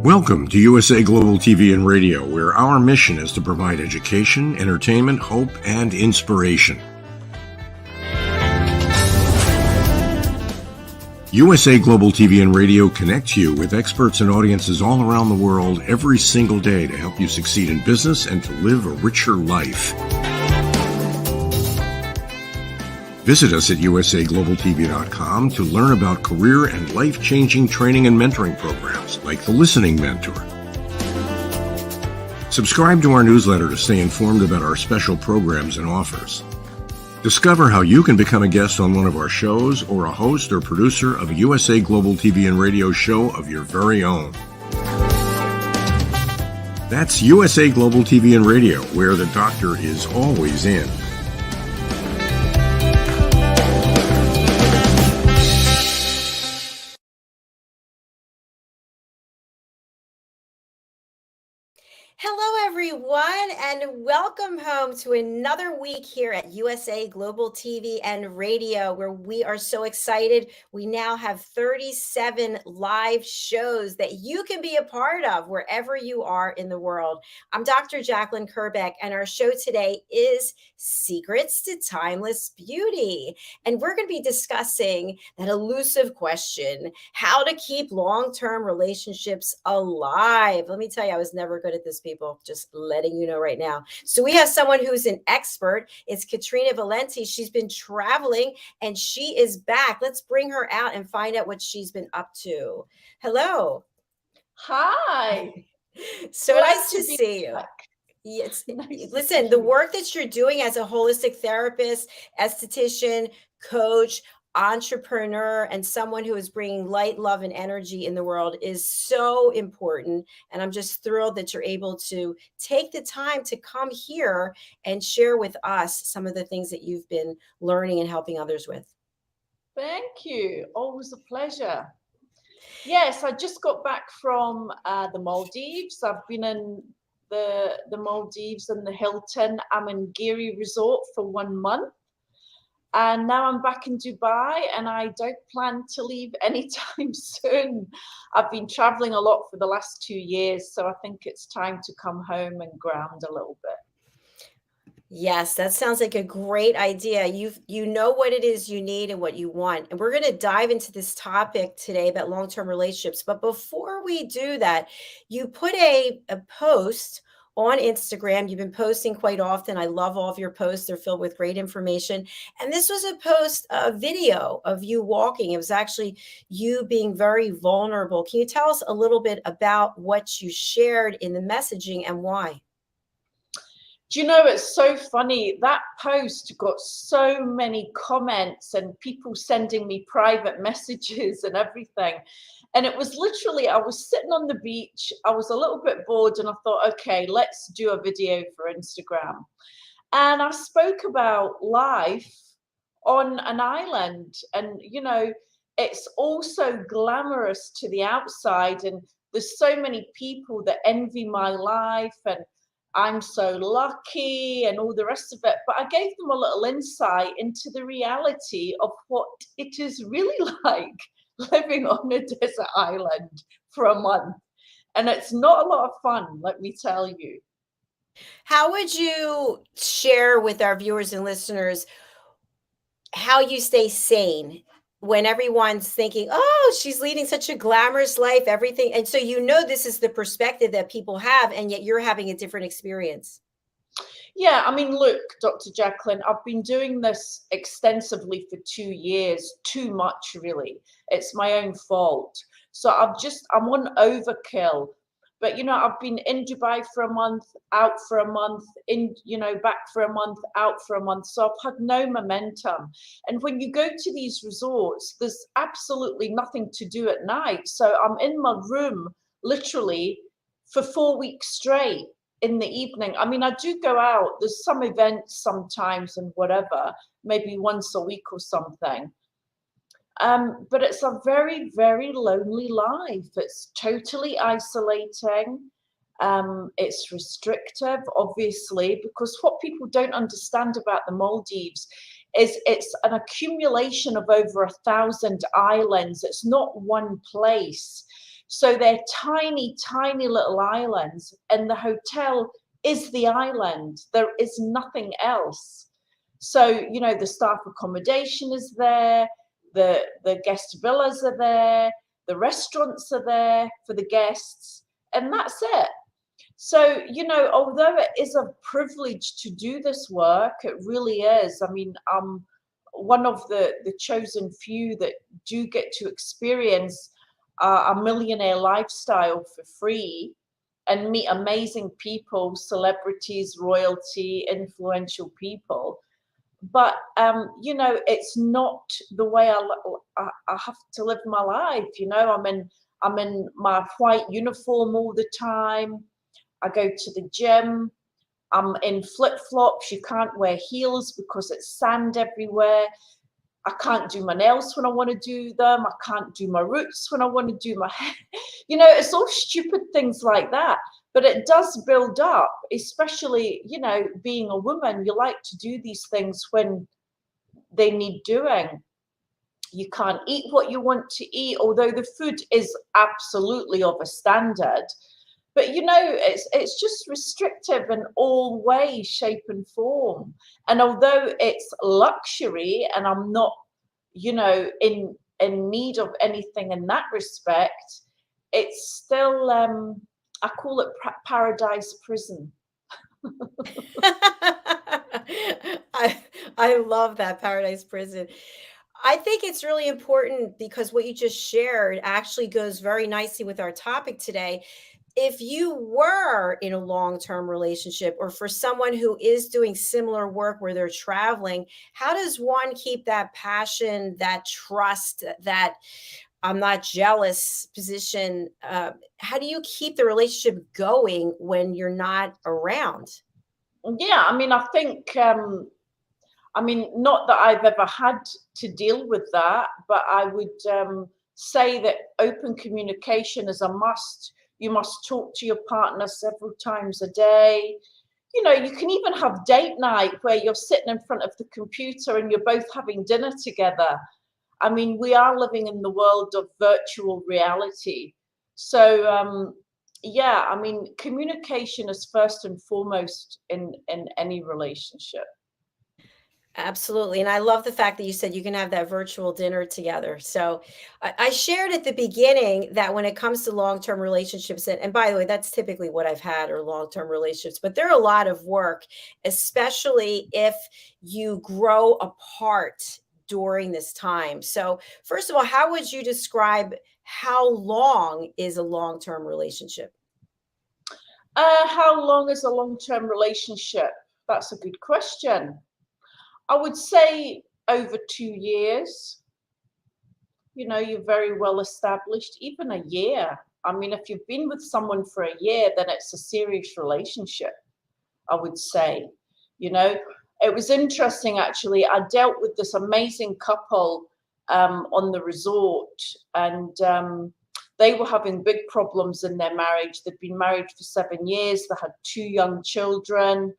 Welcome to USA Global TV and Radio, where our mission is to provide education, entertainment, hope, and inspiration. USA Global TV and Radio connects you with experts and audiences all around the world every single day to help you succeed in business and to live a richer life. Visit us at usaglobaltv.com to learn about career and life-changing training and mentoring programs like the Listening Mentor. Subscribe to our newsletter to stay informed about our special programs and offers. Discover how you can become a guest on one of our shows or a host or producer of a USA Global TV and Radio show of your very own. That's USA Global TV and Radio, where the doctor is always in. Hello, everyone, and welcome home to another week here at USA Global TV and Radio, where we are so excited. We now have 37 live shows that you can be a part of wherever you are in the world. I'm Dr. Jacalyn Kerbeck, and our show today is Secrets to Timeless Beauty. And we're going to be discussing that elusive question, how to keep long-term relationships alive. Let me tell you, I was never good at this, people, just letting you know right now. So we have someone who's an expert. It's Katrina Valente. She's been traveling and she is back. Let's bring her out and find out what she's been up to. Hello. Hi. So nice to see you. Yes. Nice. Listen, the work that you're doing as a holistic therapist, esthetician, coach, entrepreneur, and someone who is bringing light, love, and energy in the world is so important. And I'm just thrilled that you're able to take the time to come here and share with us some of the things that you've been learning and helping others with. Thank you. Always a pleasure. Yes, I just got back from the Maldives. I've been in the Maldives and the Hilton Amangiri Resort for 1 month. And now I'm back in Dubai and I don't plan to leave anytime soon. I've been traveling a lot for the last 2 years, so I think it's time to come home and ground a little bit. Yes, that sounds like a great idea. You know what it is you need and what you want. And we're going to dive into this topic today about long-term relationships. But before we do that, you put a post on Instagram. You've been posting quite often. I love all of your posts. They're filled with great information. And this was a video of you walking. It was actually you being very vulnerable. Can you tell us a little bit about what you shared in the messaging and why? Do you know, it's so funny. That post got so many comments and people sending me private messages and everything. And it was literally, I was sitting on the beach. I was a little bit bored and I thought, okay, let's do a video for Instagram. And I spoke about life on an island. And, you know, it's also glamorous to the outside. And there's so many people that envy my life and I'm so lucky and all the rest of it. But I gave them a little insight into the reality of what it is really like living on a desert island for a month. And it's not a lot of fun, let me tell you. How would you share with our viewers and listeners how you stay sane when everyone's thinking, oh, she's leading such a glamorous life, everything. And so, you know, this is the perspective that people have, and yet you're having a different experience. Yeah, I mean, look, Dr. Jacalyn, I've been doing this extensively for 2 years, too much, really. It's my own fault. So I'm on overkill. But, you know, I've been in Dubai for a month, out for a month, back for a month, out for a month. So I've had no momentum. And when you go to these resorts, there's absolutely nothing to do at night. So I'm in my room, literally, for 4 weeks straight in the evening. I mean, I do go out. There's some events sometimes and whatever, maybe once a week or something. But it's a very, very lonely life. It's totally isolating. It's restrictive, obviously, because what people don't understand about the Maldives is it's an accumulation of over 1,000 islands. It's not one place. So they're tiny, tiny little islands, and the hotel is the island. There is nothing else. So, you know, the staff accommodation is there, the guest villas are there, the restaurants are there for the guests, and that's it. So, you know, although it is a privilege to do this work, it really is. I mean, I'm one of the chosen few that do get to experience a millionaire lifestyle for free and meet amazing people, celebrities, royalty, influential people. But you know, it's not the way I have to live my life. You know, I'm in my white uniform all the time. I go to the gym. I'm in flip-flops. You can't wear heels because it's sand everywhere. I can't do my nails when I want to do them. I can't do my roots when I want to do my hair. You know, it's all stupid things like that. But it does build up, especially, you know, being a woman, you like to do these things when they need doing. You can't eat what you want to eat, although the food is absolutely of a standard. But you know, it's just restrictive in all ways, shape, and form. And although it's luxury, and I'm not, you know, in need of anything in that respect, it's still I call it paradise prison. I love that, paradise prison. I think it's really important because what you just shared actually goes very nicely with our topic today. If you were in a long-term relationship, or for someone who is doing similar work where they're traveling, how does one keep that passion, that trust, that I'm not jealous position? How do you keep the relationship going when you're not around? Yeah, I mean, I think, I mean, not that I've ever had to deal with that, but I would say that open communication is a must. You must talk to your partner several times a day. You know, you can even have date night where you're sitting in front of the computer and you're both having dinner together. I mean, we are living in the world of virtual reality. So, yeah, I mean, communication is first and foremost in any relationship. Absolutely. And I love the fact that you said you can have that virtual dinner together. So I shared at the beginning that when it comes to long-term relationships, and by the way, that's typically what I've had, or long-term relationships, but they're a lot of work, especially if you grow apart during this time. So first of all, how would you describe how long is a long-term relationship? How long is a long-term relationship? That's a good question. I would say over 2 years. You know, you're very well established, even a year. I mean, if you've been with someone for a year, then it's a serious relationship, I would say. You know, it was interesting actually. I dealt with this amazing couple on the resort, and they were having big problems in their marriage. They'd been married for 7 years, they had 2 young children,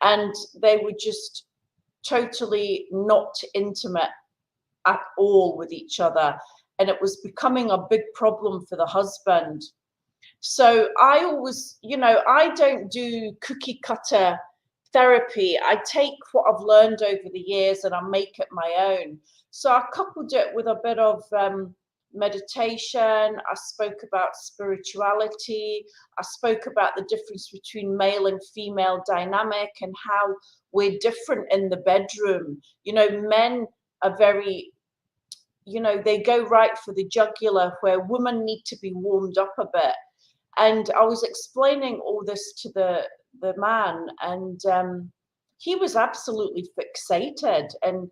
and they were just totally not intimate at all with each other. And it was becoming a big problem for the husband. So I always, you know, I don't do cookie cutter therapy. I take what I've learned over the years and I make it my own. So I coupled it with a bit of meditation. I spoke about spirituality. I spoke about the difference between male and female dynamic and how we're different in the bedroom. You know, men are very, you know, they go right for the jugular, where women need to be warmed up a bit. And I was explaining all this to the man, and he was absolutely fixated. And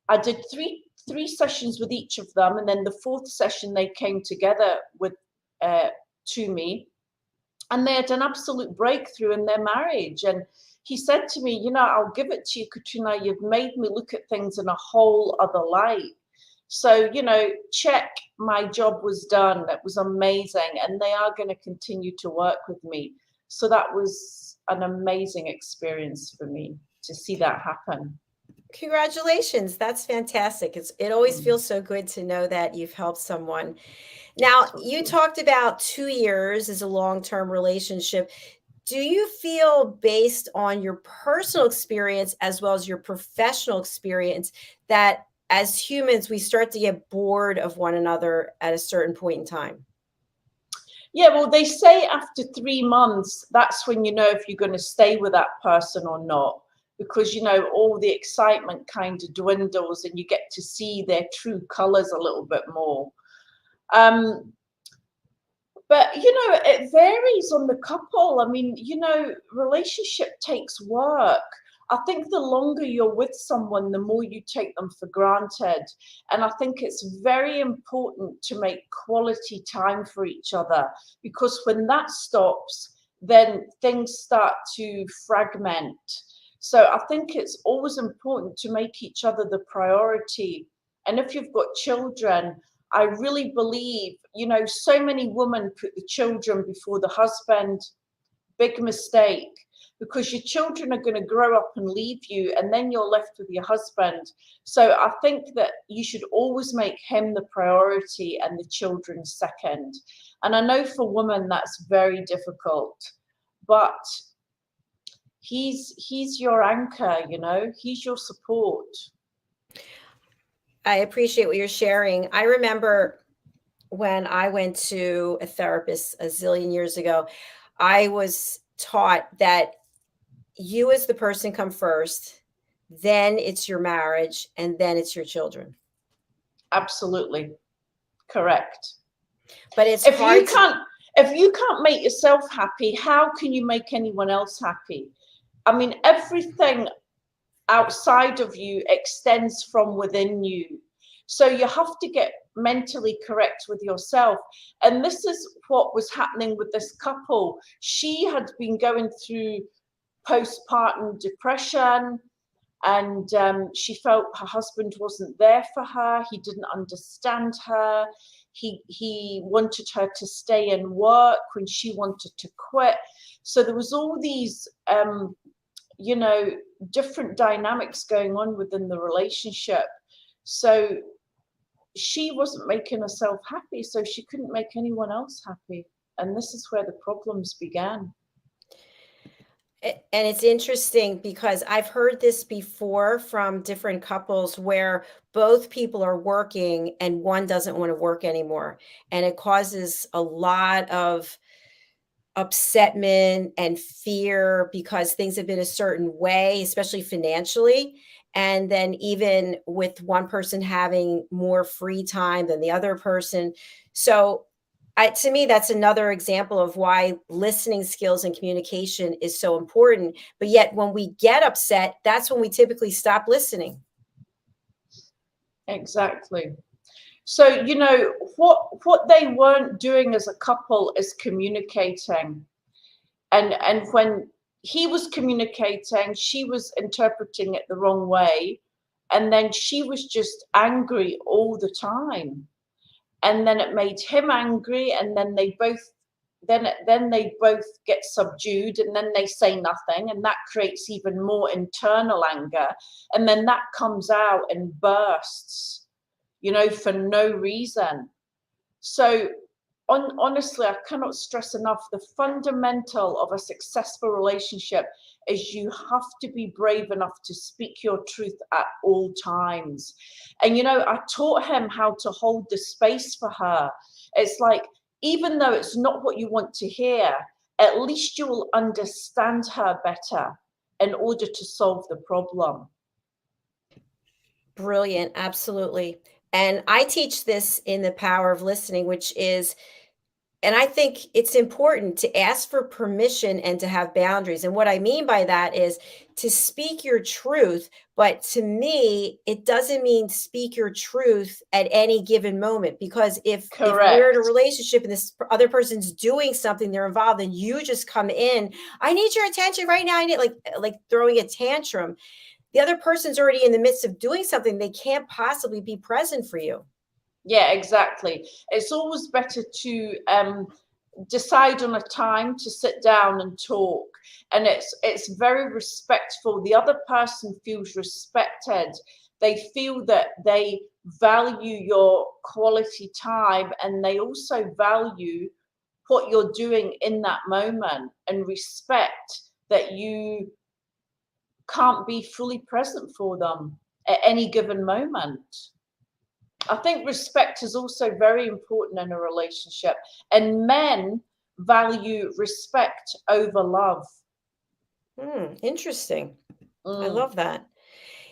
I did three sessions with each of them, and then the fourth session they came together with to me, and they had an absolute breakthrough in their marriage. And he said to me, you know, I'll give it to you, Katrina, you've made me look at things in a whole other light. So, you know, check, my job was done. That was amazing. And they are going to continue to work with me. So that was an amazing experience for me to see that happen. Congratulations. That's fantastic. It always feels so good to know that you've helped someone. Now, you talked about 2 years as a long-term relationship. Do you feel, based on your personal experience as well as your professional experience, that as humans, we start to get bored of one another at a certain point in time? Yeah, well, they say after 3 months, that's when you know if you're going to stay with that person or not, because, you know, all the excitement kind of dwindles and you get to see their true colors a little bit more. But, you know, it varies on the couple. I mean, you know, relationship takes work. I think the longer you're with someone, the more you take them for granted. And I think it's very important to make quality time for each other, because when that stops, then things start to fragment. So I think it's always important to make each other the priority. And if you've got children, I really believe, you know, so many women put the children before the husband. Big mistake, because your children are going to grow up and leave you, and then you're left with your husband. So I think that you should always make him the priority and the children second. And I know for women that's very difficult, but he's your anchor, you know, he's your support. I appreciate what you're sharing. I remember when I went to a therapist a zillion years ago, I was taught that you as the person come first, then it's your marriage, and then it's your children. Absolutely correct. But it's if hard you can't make yourself happy, how can you make anyone else happy? I mean, everything outside of you extends from within you. So you have to get mentally correct with yourself. And this is what was happening with this couple. She had been going through postpartum depression, and she felt her husband wasn't there for her. He didn't understand her. He wanted her to stay and work when she wanted to quit. So there was all these you know, different dynamics going on within the relationship. So she wasn't making herself happy, so she couldn't make anyone else happy. And this is where the problems began. And it's interesting because I've heard this before from different couples where both people are working and one doesn't want to work anymore. And it causes a lot of upsetment and fear because things have been a certain way, especially financially. And then even with one person having more free time than the other person. So to me, that's another example of why listening skills and communication is so important. But yet when we get upset, that's when we typically stop listening. Exactly. So, you know, what they weren't doing as a couple is communicating. And when he was communicating, she was interpreting it the wrong way. And then she was just angry all the time. And then it made him angry, and then they both get subdued, and then they say nothing, and that creates even more internal anger, and then that comes out and bursts, you know, for no reason. So honestly, I cannot stress enough, the fundamental of a successful relationship is you have to be brave enough to speak your truth at all times. And, you know, I taught him how to hold the space for her. It's like, even though it's not what you want to hear, at least you will understand her better in order to solve the problem. Brilliant. Absolutely. And I teach this in The Power of Listening, which is, and I think it's important to ask for permission and to have boundaries. And what I mean by that is to speak your truth. But to me, it doesn't mean speak your truth at any given moment. Because if we're in a relationship and this other person's doing something, they're involved, and you just come in, I need your attention right now. I need like throwing a tantrum. The other person's already in the midst of doing something. They can't possibly be present for you. Yeah, exactly. It's always better to decide on a time to sit down and talk, and it's very respectful. The other person feels respected. They feel that they value your quality time, and they also value what you're doing in that moment, and respect that you can't be fully present for them at any given moment. I think respect is also very important in a relationship, and men value respect over love. Interesting. I Mm. love that.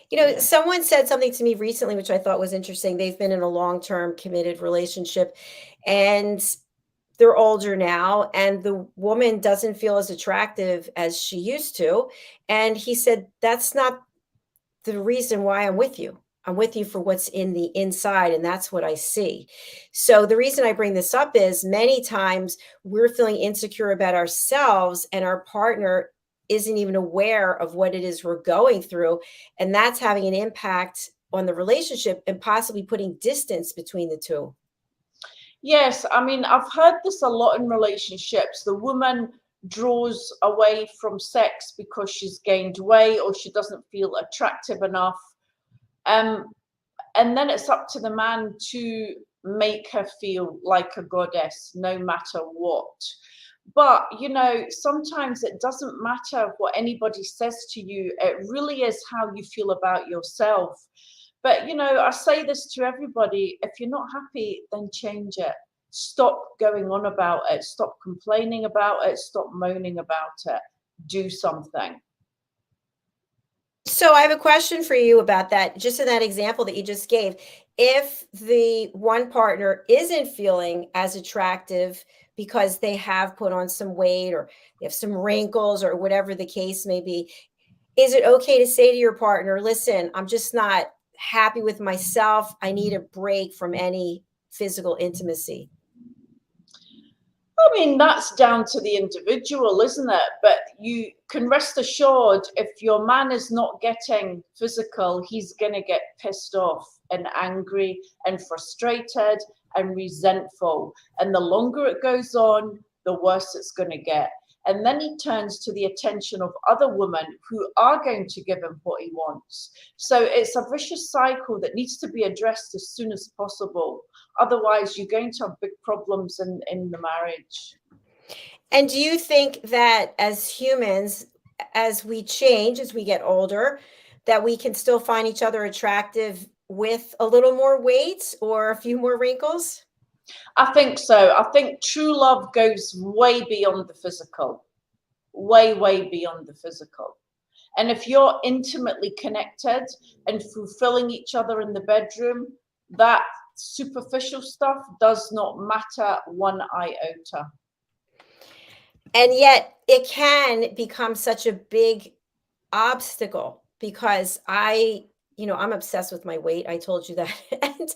You know, someone said something to me recently, which I thought was interesting. They've been in a long-term committed relationship and they're older now, and the woman doesn't feel as attractive as she used to. And he said, that's not the reason why I'm with you. I'm with you for what's in the inside, and that's what I see. So the reason I bring this up is many times we're feeling insecure about ourselves, and our partner isn't even aware of what it is we're going through, and that's having an impact on the relationship and possibly putting distance between the two. Yes, I mean, I've heard this a lot in relationships. The woman draws away from sex because she's gained weight or she doesn't feel attractive enough. And then it's up to the man to make her feel like a goddess, no matter what. But, you know, sometimes it doesn't matter what anybody says to you. It really is how you feel about yourself. But, you know, I say this to everybody: if you're not happy, then change it. Stop going on about it. Stop complaining about it. Stop moaning about it. Do something. So I have a question for you about that. Just in that example that you just gave, if the one partner isn't feeling as attractive because they have put on some weight or they have some wrinkles or whatever the case may be, is it okay to say to your partner, listen, I'm just not happy with myself. I need a break from any physical intimacy? I mean, that's down to the individual, isn't it? But you can rest assured, if your man is not getting physical, he's going to get pissed off and angry and frustrated and resentful. And the longer it goes on, the worse it's going to get. And then he turns to the attention of other women who are going to give him what he wants. So it's a vicious cycle that needs to be addressed as soon as possible. Otherwise, you're going to have big problems in the marriage. And do you think that as humans, as we change, as we get older, that we can still find each other attractive with a little more weight or a few more wrinkles? I think so. I think true love goes way beyond the physical, way, way beyond the physical. And if you're intimately connected and fulfilling each other in the bedroom, that superficial stuff does not matter one iota. And yet it can become such a big obstacle because I'm obsessed with my weight. I told you that. And,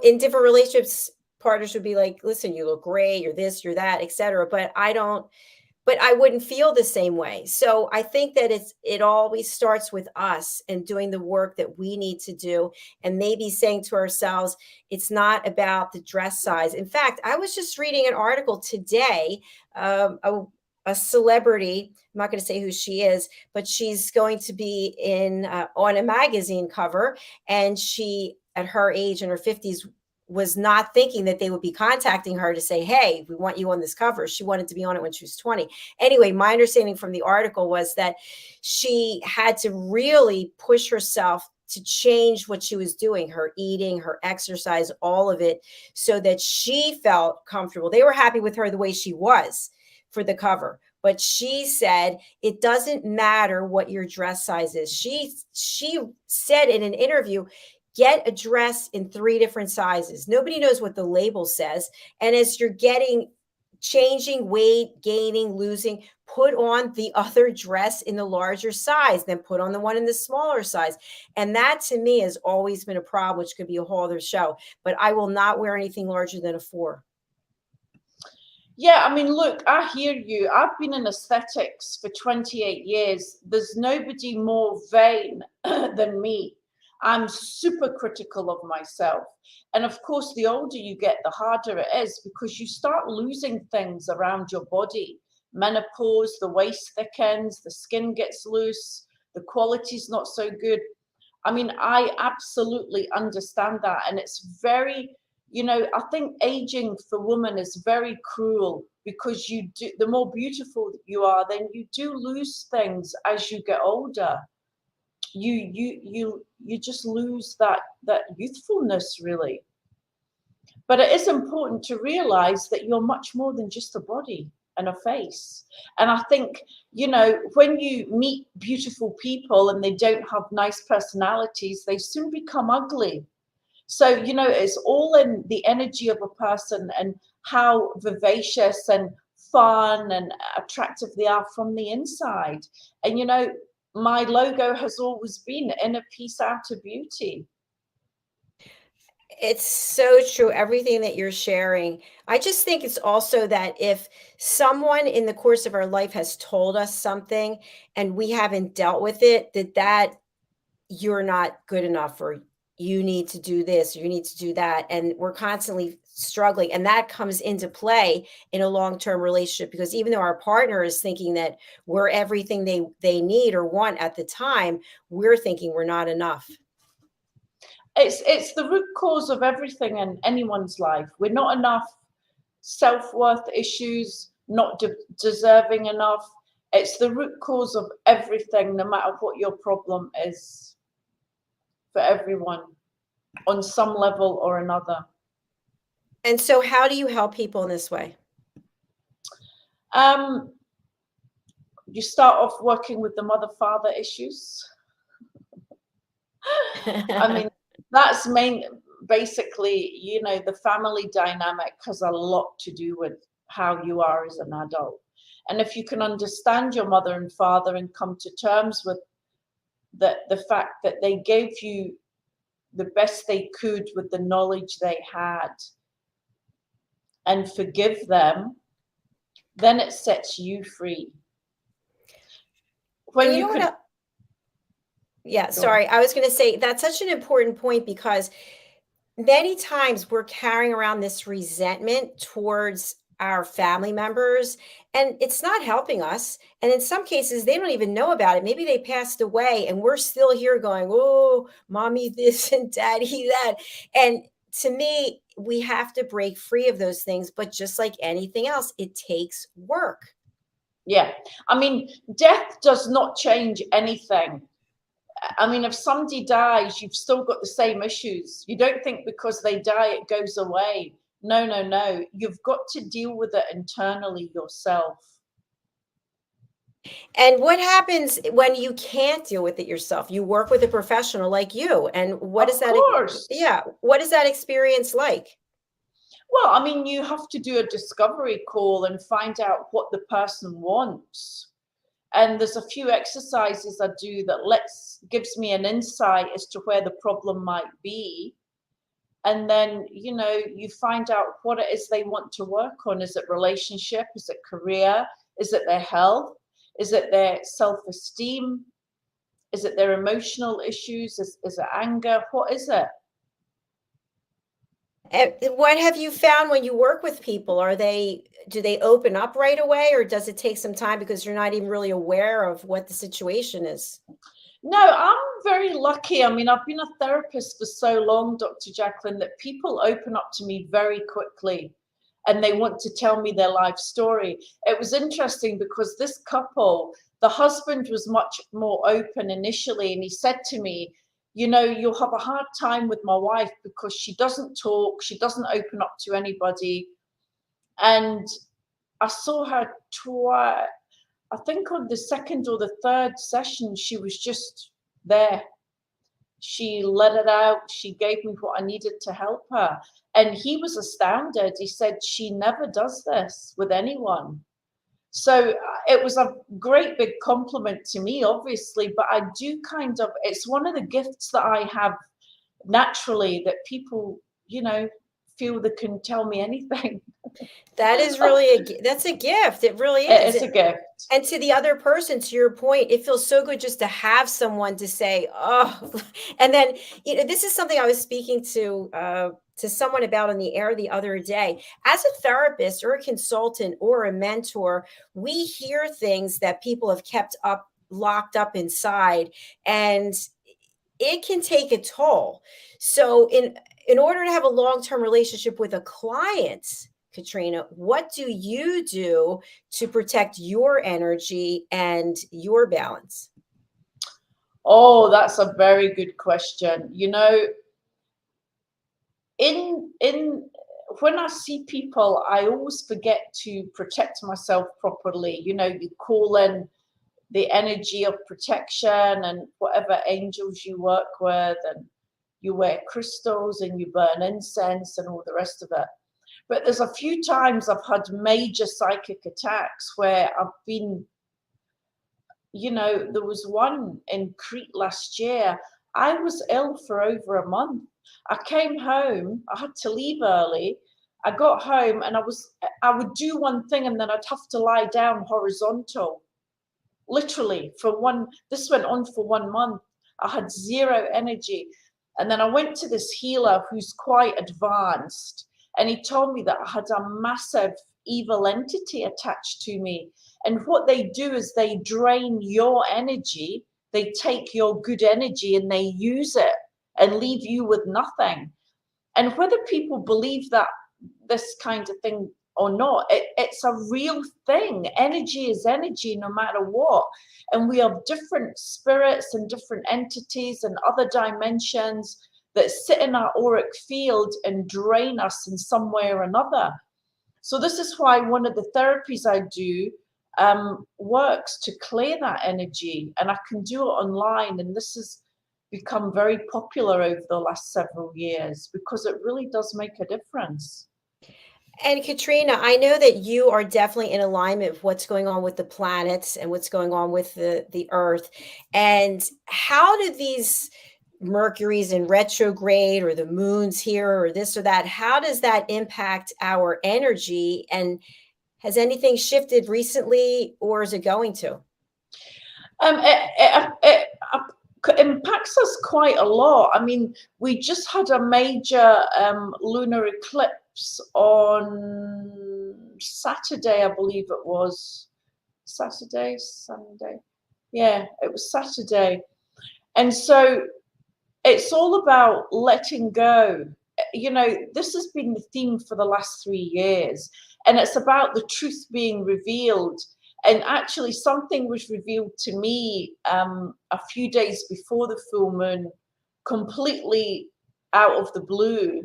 in different relationships, partners would be like, listen, you look great, you're this, you're that, etc. But I wouldn't feel the same way. So I think that it always starts with us and doing the work that we need to do, and maybe saying to ourselves, it's not about the dress size. In fact, I was just reading an article today, a celebrity, I'm not going to say who she is, but she's going to be on a magazine cover, and she, at her age in her 50s, was not thinking that they would be contacting her to say, hey, we want you on this cover. She wanted to be on it when she was 20. Anyway, my understanding from the article was that she had to really push herself to change what she was doing, her eating, her exercise, all of it, so that she felt comfortable. They were happy with her the way she was for the cover. But she said, it doesn't matter what your dress size is. She said in an interview, get a dress in 3 different sizes. Nobody knows what the label says. And as you're changing weight, gaining, losing, put on the other dress in the larger size, then put on the one in the smaller size. And that to me has always been a problem, which could be a whole other show. But I will not wear anything larger than a 4. Yeah, I mean, look, I hear you. I've been in aesthetics for 28 years. There's nobody more vain than me. I'm super critical of myself. And of course, the older you get, the harder it is, because you start losing things around your body. Menopause, the waist thickens, the skin gets loose, the quality's not so good. I mean, I absolutely understand that. And it's very, I think aging for women is very cruel, because the more beautiful you are, then you do lose things as you get older. You just lose that youthfulness, really. But it is important to realize that you're much more than just a body and a face. And I think, when you meet beautiful people and they don't have nice personalities, they soon become ugly. So, it's all in the energy of a person and how vivacious and fun and attractive they are from the inside. And, my logo has always been inner peace, outer beauty. It's so true, everything that you're sharing. I just think it's also that if someone in the course of our life has told us something and we haven't dealt with it, that you're not good enough, or you need to do this, or you need to do that. And we're constantly struggling. And that comes into play in a long-term relationship, because even though our partner is thinking that we're everything they need or want at the time, we're thinking we're not enough. It's the root cause of everything in anyone's life. We're not enough, self-worth issues, not deserving enough. It's the root cause of everything, no matter what your problem is, for everyone on some level or another. And so how do you help people in this way? You start off working with the mother-father issues. I mean, that's basically, the family dynamic has a lot to do with how you are as an adult. And if you can understand your mother and father and come to terms with the fact that they gave you the best they could with the knowledge they had, and forgive them, then it sets you free. When you can. Yeah, sorry. I was going to say that's such an important point, because many times we're carrying around this resentment towards our family members, and it's not helping us. And in some cases, they don't even know about it. Maybe they passed away and we're still here going, oh, mommy this and daddy that. And to me, we have to break free of those things. But just like anything else, it takes work. Yeah. I mean, death does not change anything. I mean, if somebody dies, you've still got the same issues. You don't think because they die, it goes away. No, no, no. You've got to deal with it internally yourself. And what happens when you can't deal with it yourself? You work with a professional like you. And what is that? Of course. Yeah. What is that experience like? Well, I mean, you have to do a discovery call and find out what the person wants. And there's a few exercises I do that gives me an insight as to where the problem might be. And then, you find out what it is they want to work on. Is it relationship? Is it career? Is it their health? Is it their self-esteem? Is it their emotional issues? Is it anger? What is it? What have you found when you work with people? Do they open up right away, or does it take some time because you're not even really aware of what the situation is? No, I'm very lucky. I mean, I've been a therapist for so long, Dr. Jacalyn, that people open up to me very quickly and they want to tell me their life story. It was interesting because this couple, the husband was much more open initially, and he said to me, you'll have a hard time with my wife because she doesn't talk, she doesn't open up to anybody. And I saw her twice. I think on the second or the third session, she was just there. She let it out. She gave me what I needed to help her. And he was astounded. He said, she never does this with anyone. So it was a great big compliment to me, obviously, but I do it's one of the gifts that I have naturally, that people, feel they can tell me anything. That is really that's a gift. It really is. It's a gift. And to the other person, to your point, it feels so good just to have someone to say, oh, and then, this is something I was speaking to someone about on the air the other day. As a therapist or a consultant or a mentor, we hear things that people have kept up, locked up inside, and it can take a toll. So in order to have a long-term relationship with a client, Katrina, what do you do to protect your energy and your balance? Oh, that's a very good question. In when I see people, I always forget to protect myself properly. You call in the energy of protection and whatever angels you work with, and you wear crystals and you burn incense and all the rest of it. But there's a few times I've had major psychic attacks where I've been, there was one in Crete last year. I was ill for over a month. I came home, I had to leave early. I got home and I would do one thing and then I'd have to lie down horizontal. Literally this went on for 1 month. I had zero energy. And then I went to this healer who's quite advanced, and he told me that I had a massive evil entity attached to me. And what they do is they drain your energy, they take your good energy and they use it and leave you with nothing. And whether people believe that this kind of thing or not, it's a real thing. Energy is energy no matter what. And we have different spirits and different entities and other dimensions that sit in our auric field and drain us in some way or another. So this is why one of the therapies I do works to clear that energy, and I can do it online. And this has become very popular over the last several years because it really does make a difference. And Katrina, I know that you are definitely in alignment with what's going on with the planets and what's going on with the Earth. And how do these Mercury's in retrograde or the moon's here or this or that, how does that impact our energy? And has anything shifted recently, or is it going to? It impacts us quite a lot. I mean, we just had a major lunar eclipse on Saturday, I believe it was. Saturday, Sunday. Yeah, it was Saturday. And so it's all about letting go. This has been the theme for the last 3 years, and it's about the truth being revealed. And actually, something was revealed to me a few days before the full moon, completely out of the blue,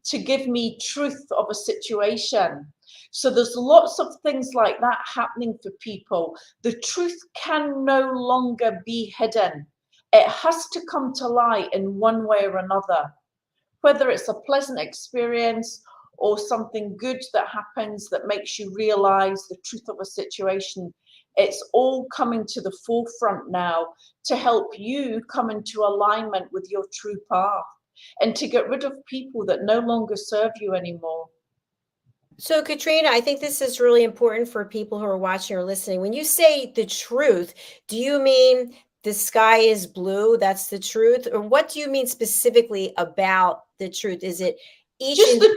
to give me truth of a situation. So there's lots of things like that happening for people. The truth can no longer be hidden. It has to come to light in one way or another, whether it's a pleasant experience or something good that happens that makes you realize the truth of a situation. It's all coming to the forefront now to help you come into alignment with your true path and to get rid of people that no longer serve you anymore. So, Katrina, I think this is really important for people who are watching or listening. When you say the truth, do you mean the sky is blue? That's the truth? Or what do you mean specifically about the truth? Is it just the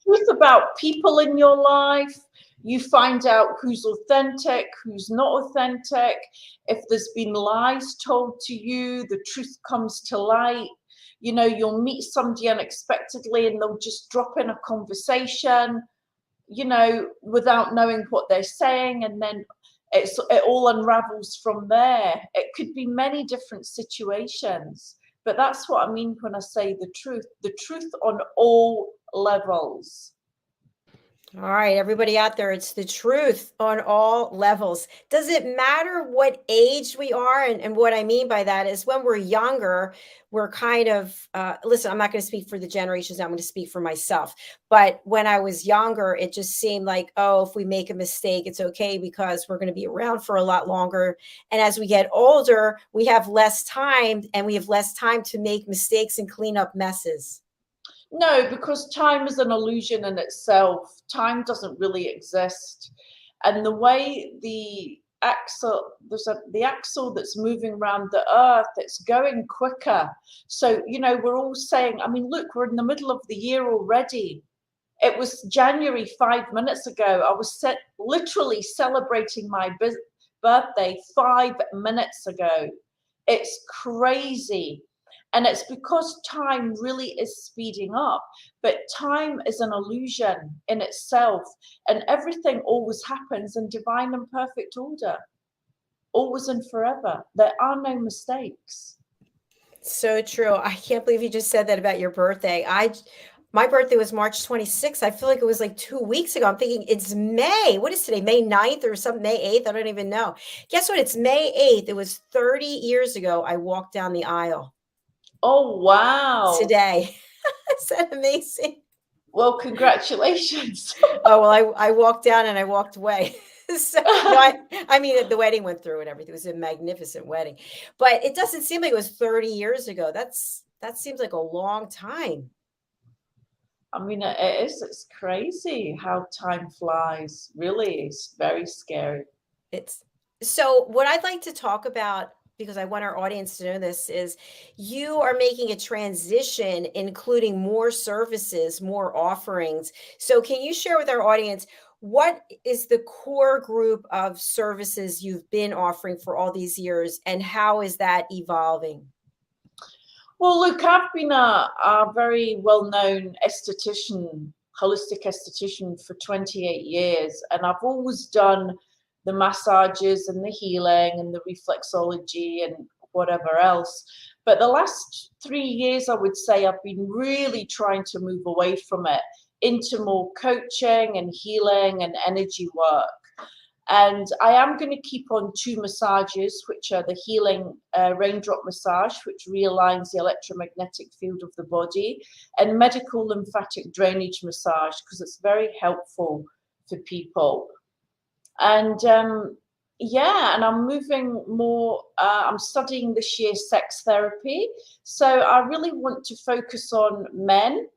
truth about people in your life? You find out who's authentic, who's not authentic. If there's been lies told to you, the truth comes to light. You'll meet somebody unexpectedly and they'll just drop in a conversation, without knowing what they're saying. And then it all unravels from there. It could be many different situations, but that's what I mean when I say the truth on all levels. All right, everybody out there, it's the truth on all levels. Does it matter what age we are? And what I mean by that is when we're younger, we're kind of, listen, I'm not going to speak for the generations, I'm going to speak for myself. But when I was younger, it just seemed like, oh, if we make a mistake, it's okay because we're going to be around for a lot longer. And as we get older, we have less time, and we have less time to make mistakes and clean up messes. No, because time is an illusion in itself. Time doesn't really exist. And the way the axle that's moving around the earth, it's going quicker. So, we're all saying, I mean, look, we're in the middle of the year already. It was January 5 minutes ago. I was literally celebrating my birthday 5 minutes ago. It's crazy. And it's because time really is speeding up. But time is an illusion in itself. And everything always happens in divine and perfect order, always and forever. There are no mistakes. So true. I can't believe you just said that about your birthday. My birthday was March 26th. I feel like it was like 2 weeks ago. I'm thinking it's May. What is today? May 9th or something? May 8th? I don't even know. Guess what? It's May 8th. It was 30 years ago. I walked down the aisle. Oh, wow. Today. Is that amazing? Well, congratulations. Oh, well, I walked down and I walked away. So, I mean, the wedding went through and everything. It was a magnificent wedding, but it doesn't seem like it was 30 years ago. That seems like a long time. I mean, it is. It's crazy how time flies. Really, it's very scary. So what I'd like to talk about, because I want our audience to know this, is you are making a transition, including more services, more offerings. So can you share with our audience, what is the core group of services you've been offering for all these years, and how is that evolving? Well, look, I've been a very well-known esthetician, holistic esthetician for 28 years, and I've always done the massages and the healing and the reflexology and whatever else. But the last 3 years, I would say, I've been really trying to move away from it into more coaching and healing and energy work. And I am going to keep on 2 massages, which are the healing raindrop massage, which realigns the electromagnetic field of the body, and medical lymphatic drainage massage, because it's very helpful for people. And yeah, and I'm moving more, I'm studying this year sex therapy. So I really want to focus on men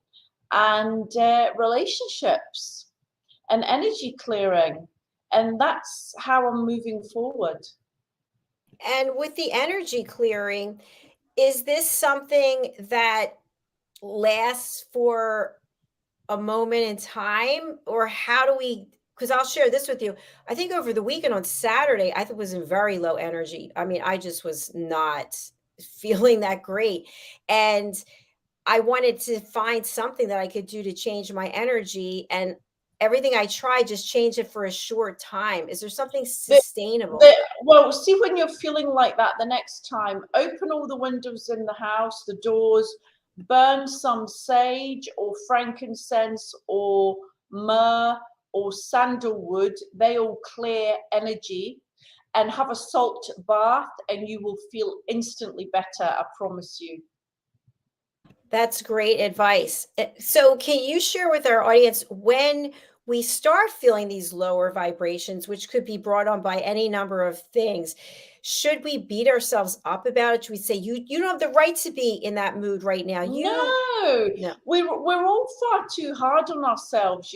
and relationships and energy clearing. And that's how I'm moving forward. And with the energy clearing, is this something that lasts for a moment in time, or how do we, because I'll share this with you. I think over the weekend on Saturday, I was in very low energy. I mean, I just was not feeling that great. And I wanted to find something that I could do to change my energy, and everything I tried just changed it for a short time. Is there something sustainable? Well, see, when you're feeling like that, the next time, open all the windows in the house, the doors, burn some sage or frankincense or myrrh or sandalwood. They all clear energy. And have a salt bath, and you will feel instantly better, I promise you. That's great advice. So can you share with our audience, when we start feeling these lower vibrations, which could be brought on by any number of things, should we beat ourselves up about it? Should we say, you don't have the right to be in that mood right now? No. We're all far too hard on ourselves,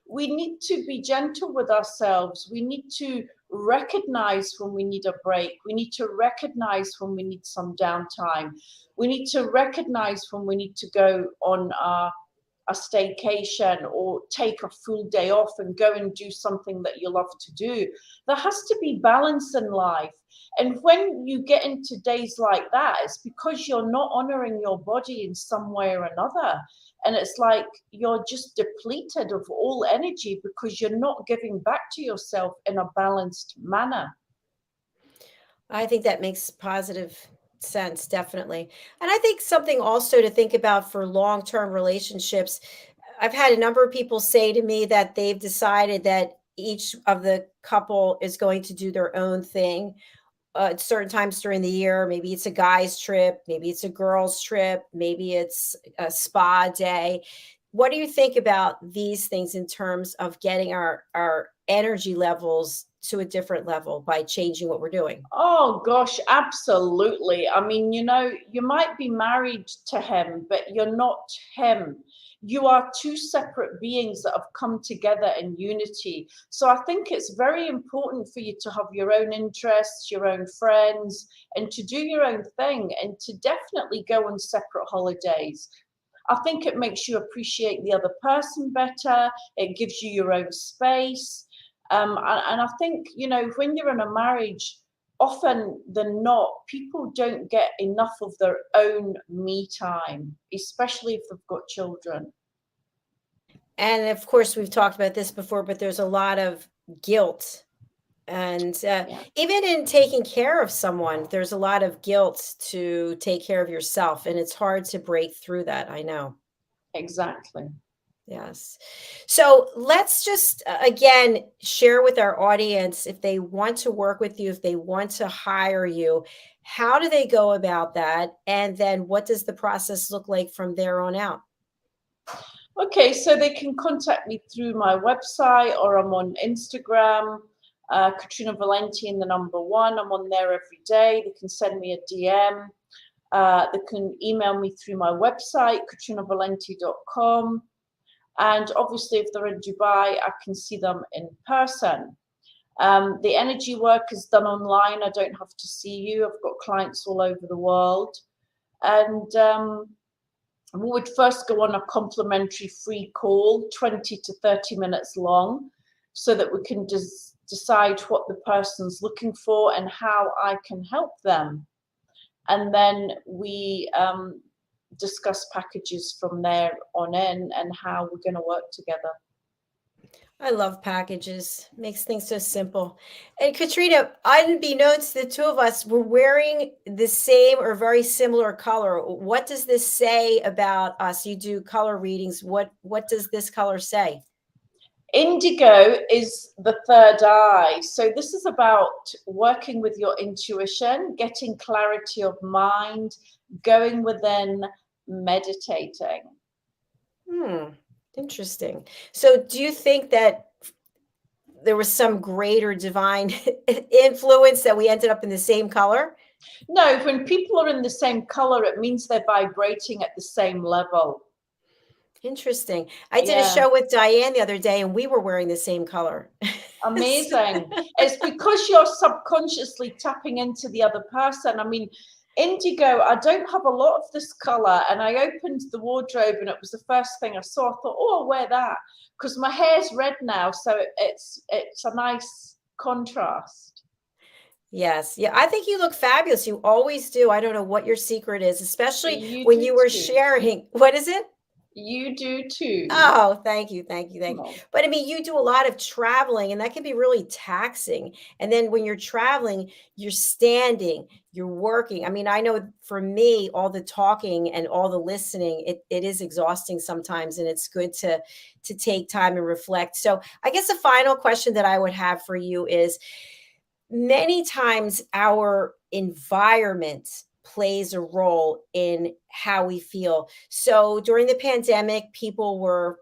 We need to be gentle with ourselves. We need to recognize when we need a break. We need to recognize when we need some downtime. We need to recognize when we need to go on a staycation or take a full day off and go and do something that you love to do. There has to be balance in life. And when you get into days like that, it's because you're not honoring your body in some way or another. And it's like you're just depleted of all energy because you're not giving back to yourself in a balanced manner. I think that makes positive sense, definitely. And I think something also to think about for long-term relationships, I've had a number of people say to me that they've decided that each of the couple is going to do their own thing at certain times during the year. Maybe it's a guy's trip, maybe it's a girl's trip, maybe it's a spa day. what do you think about these things in terms of getting our energy levels to a different level by changing what we're doing? Oh gosh, absolutely. I mean, you might be married to him, but you're not him. You are two separate beings that have come together in unity. So I think it's very important for you to have your own interests, your own friends, and to do your own thing, and to definitely go on separate holidays. I think it makes you appreciate the other person better. It gives you your own space. And I think, when you're in a marriage, often than not, people don't get enough of their own me time, especially if they've got children. And of course, we've talked about this before, but there's a lot of guilt. And Yeah, even in taking care of someone, there's a lot of guilt to take care of yourself. And it's hard to break through that. I know. exactly. Yes. So let's just again share with our audience if they want to work with you, if they want to hire you, how do they go about that? And then what does the process look like from there on out? Okay, so they can contact me through my website, or I'm on Instagram, Katrina Valente and the number 1. I'm on there every day. They can send me a DM. They can email me through my website, katrinavalente.com. And obviously, if they're in Dubai, I can see them in person. The energy work is done online. I don't have to see you. I've got clients all over the world. And we would first go on a complimentary free call, 20 to 30 minutes long, so that we can decide what the person's looking for and how I can help them. And then we discuss packages from there on in and how we're going to work together. I love packages. Makes things so simple. And Katrina, unbeknownst to the two of us, we're wearing the same or very similar color. What does this say about us? You do color readings. What does this color say? Indigo is the third eye. So this is about working with your intuition, getting clarity of mind, going within, meditating. Interesting. So do you think that there was some greater divine influence that we ended up in the same color? No, when people are in the same color, it means they're vibrating at the same level. Interesting. I did a Yeah, show with Diane the other day and we were wearing the same color. amazing. It's because you're subconsciously tapping into the other person. I mean, indigo, I don't have a lot of this color, and I opened the wardrobe and it was the first thing I saw. I thought, oh, I'll wear that because my hair's red now, so it's a nice contrast. Yes. Yeah. I think you look fabulous. You always do. I don't know what your secret is, especially You when do you were too. sharing. What is it? You do too. Oh, thank you. Thank you. Thank you. No. But I mean, you do a lot of traveling and that can be really taxing. And then when you're traveling, you're standing, you're working. I mean, I know for me, all the talking and all the listening, it is exhausting sometimes. And it's good to take time and reflect. So I guess the final question that I would have for you is, many times our environment plays a role in how we feel. So during the pandemic, people were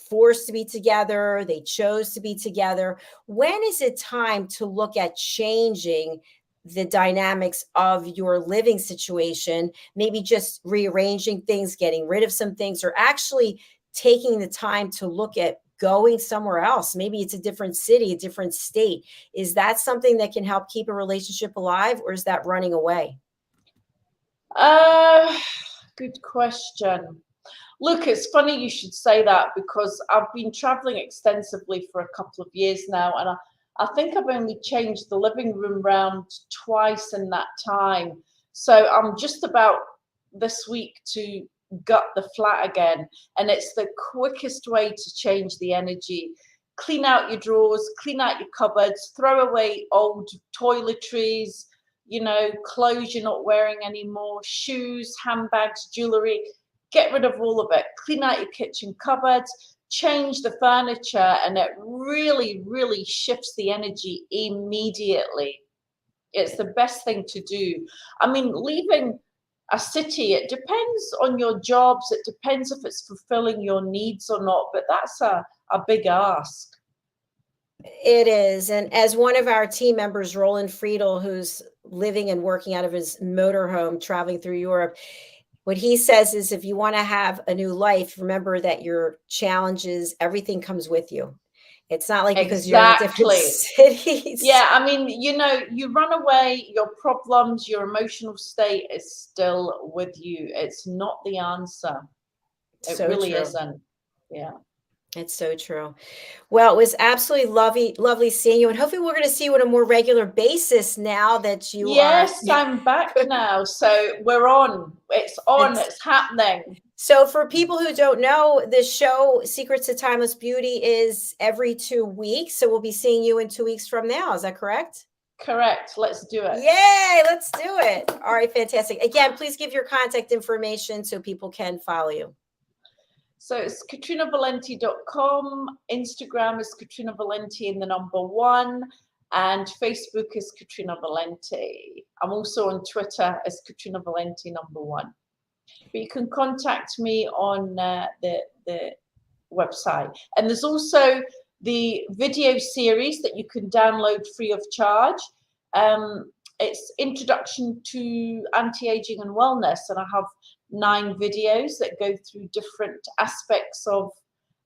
forced to be together, they chose to be together. When is it time to look at changing the dynamics of your living situation? Maybe just rearranging things, getting rid of some things, or actually taking the time to look at going somewhere else. Maybe it's a different city, a different state. Is that something that can help keep a relationship alive, or is that running away? Good question. Look, it's funny you should say that because I've been traveling extensively for a couple of years now, and I think I've only changed the living room round twice in that time. So I'm just about this week to gut the flat again, and it's the quickest way to change the energy. Clean out your drawers, clean out your cupboards, throw away old toiletries, clothes you're not wearing anymore, shoes, handbags, jewelry. Get rid of all of it. Clean out your kitchen cupboards, change the furniture, and it really, really shifts the energy immediately. It's the best thing to do. I mean, leaving a city. It depends on your jobs. It depends if it's fulfilling your needs or not, but that's a big ask. It is. And as one of our team members, Roland Friedel, who's living and working out of his motorhome, traveling through Europe, what he says is if you want to have a new life, remember that your challenges, everything comes with you. It's not like because you're in a different city. Yeah, I mean, you know, you run away, your problems, your emotional state is still with you. It's not the answer. It So really true. isn't. Yeah. It's so true. Well, it was absolutely lovely seeing you. And hopefully we're going to see you on a more regular basis now that you Yes, are. I'm back now. So we're on. It's on. It's happening. So for people who don't know, the show Secrets to Timeless Beauty is every 2 weeks. So we'll be seeing you in 2 weeks from now. Is that correct? Correct. Let's do it. Yay, let's do it. All right, fantastic. Again, please give your contact information so people can follow you. So it's katrinavalente.com. Instagram is Katrina Valente and the number 1. And Facebook is Katrina Valente. I'm also on Twitter as Katrina Valente number 1. But you can contact me on the website. And there's also the video series that you can download free of charge. It's Introduction to Anti-Aging and Wellness, and I have 9 videos that go through different aspects of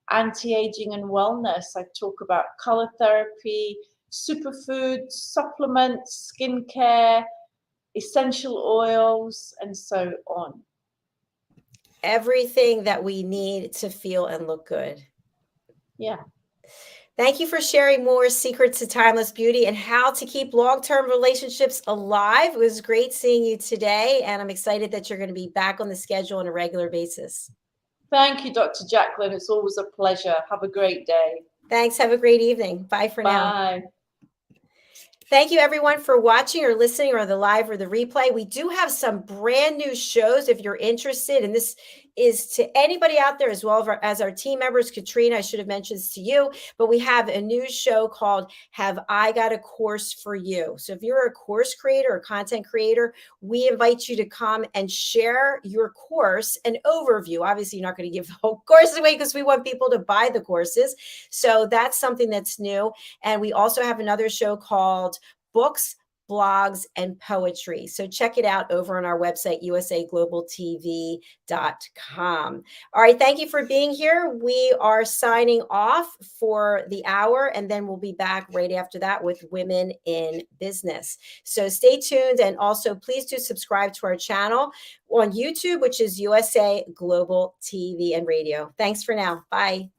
anti-aging and wellness. I talk about color therapy, superfoods, supplements, skincare, essential oils, and so on. Everything that we need to feel and look good. Yeah. Thank you for sharing more secrets to timeless beauty and how to keep long-term relationships alive. It was great seeing you today, and I'm excited that you're going to be back on the schedule on a regular basis. Thank you, Dr. Jacalyn. It's always a pleasure. Have a great day. Thanks. Have a great evening. Bye for now. Bye. Thank you, everyone, for watching or listening or the live or the replay. We do have some brand new shows if you're interested. And this is to anybody out there as well as our team members. Katrina, I should have mentioned this to you, but we have a new show called Have I Got a Course for You? So if you're a course creator or content creator, we invite you to come and share your course, an overview. Obviously, you're not going to give the whole course away because we want people to buy the courses. So that's something that's new. And we also have another show called Books, Blogs, and Poetry. So check it out over on our website, usaglobaltv.com. All right. Thank you for being here. We are signing off for the hour, and then we'll be back right after that with Women in Business. So stay tuned. And also, please do subscribe to our channel on YouTube, which is USA Global TV and Radio. Thanks for now. Bye.